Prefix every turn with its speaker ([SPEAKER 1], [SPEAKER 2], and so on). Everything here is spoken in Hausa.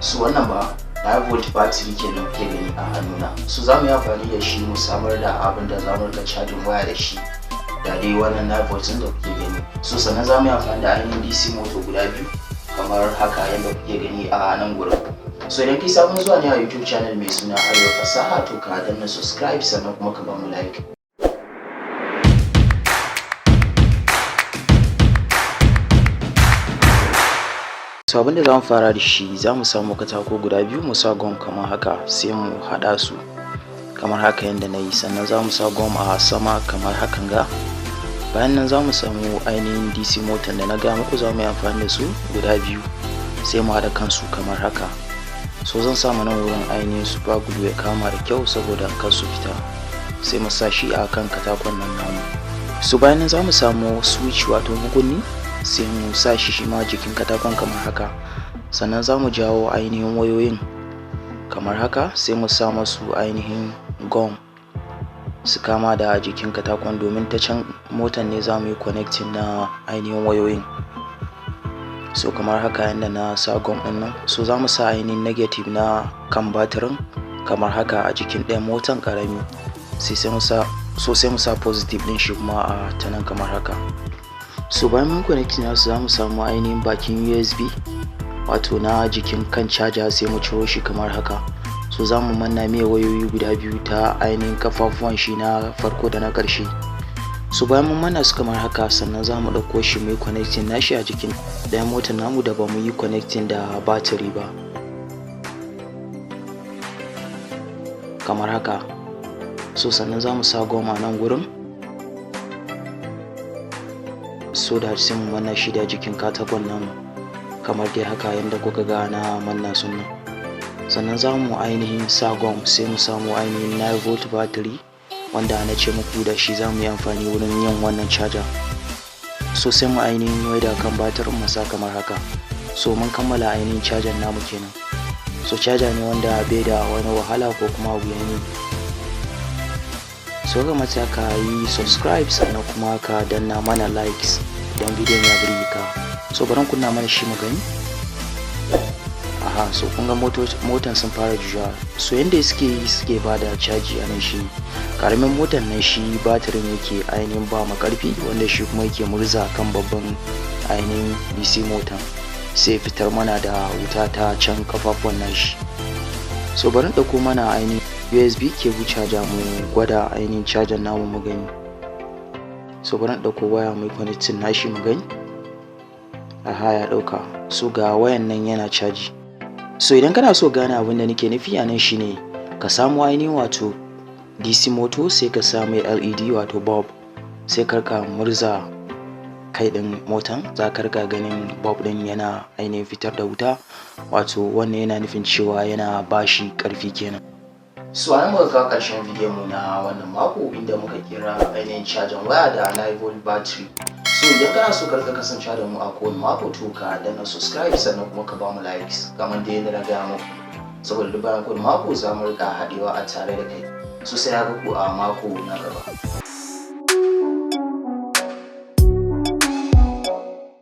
[SPEAKER 1] su wannan ba 9 volt battery kenan kuke gani a hannuna. So za mu yi amfani da shi mu samar da abin da za mu rika cajin waya da shi da dai wannan 9 volt da kuke gani. So sannan za mu yi amfani da ainihin DC motor guda biyu kamar haka yadda kuke gani a nan gurin. So idan kai sabon zuwa ne a YouTube channel mai suna Arewa Fasaha to ka danna subscribe sannan kuma ka ba mu like. So abinda za mu fara da shi za mu samu katako guda biyu mu sa gom kamar haka sai mu haɗa su kamar haka yadda na yi, sannan za mu sa gom a sama kamar hakan ga. Bayan nan za mu samu ainihin DC motor da na ga muku za mu yi amfani da su guda biyu sai mu haɗa kansu kamar haka. So zan samu nan wurin ainihin super glue ya kama da kyau saboda kar su fita, sai mu sa shi a kan katakon nan namu. So bayan nan za mu samu switch wato makunni sai mu sa shi ma jikin katakon kamar haka, sannan za mu jawo ainihin wayoyin kamar haka sai mu sa masu ainihin gum su kama da jikin katakon, domin ta can motar ne za mu yi connecting na ainihin wayoyin. So kamar haka yadda na sa gum din nan, so za mu sa ainihin negative na kan batirin kamar haka a jikin ɗayan motar karami, sai mu sa positive din shi kuma a ta nan kamar haka. So bayan mun connecting nasu za mu samu ainihin bakin USB wato na jikin kan charger sai mu ciro shi kamar haka. So za mu manna mai wayoyi guda biyu ta ainihin kafafuwan shi na farko da na ƙarshe. So bayan mun manna su kamar haka, sannan za mu ɗauko shi mu yi connecting nashi a jikin ɗayan motar namu da ba mu yi connecting da battery ba kamar haka. So sannan za mu sa goma nan gurin, so da sai mu manna shi da jikin katakon nan kamar dai haka yadda kuka ga na manna sunan. Sannan za mu ainihin sa gom sai mu samu ainihin 9 volt battery wanda na ce muku da shi za mu yi amfani wurin yin wannan charger. So sai mu ainihin waida kan batirin mu sa kamar haka. So mun kammala ainihin charger namu kenan. So charger ne wanda bai da wani wahala ko kuma wuyan yi. So ga mata ka yi subscribe sannan kuma ka danna mana likes idan bidiyon ya burge ka. So bari kunna mana shi mu gani. Aha, so kun ga motan sun fara juya. So yanda suke ba da caji a nan shi karamin motan nan shi batirin yake ainihin ba ma karfi, wanda shi kuma yake murza kan babban ainihin DC motan sai fitar mana da wuta ta can kafafuwan nashi. So bari ɗauko mana ainihin USB cable charger mu gwada ainihin charger namu mu gani. So bari ɗauko waya mu connecting nashi mu gani. Aha, ya ɗauka. So ga wayan nan yana caji. So idan kana so gane abin da nake nufi a nan shine ka samu ainihin wato DC motor sai ka samu LED wato bulb sai karka murza kai din motan, za ka rika ganin bulb din yana ainihin fitar da wuta, wato wannan yana nufin cewa yana bashi karfi kenan. So an muka kawo ƙarshen bidiyon mu na wannan mako inda muka kira ainihin cajin waya da 9 volt battery. So idan kana so ka kasance da mu a kowane mako to ka danna subscribe sannan kuma ka ba mu likes kamar da yadda na gaya muku, saboda duk bayan kowane mako za mu rika haɗewa a tare da kai. So sai haka ku a mako na gaba.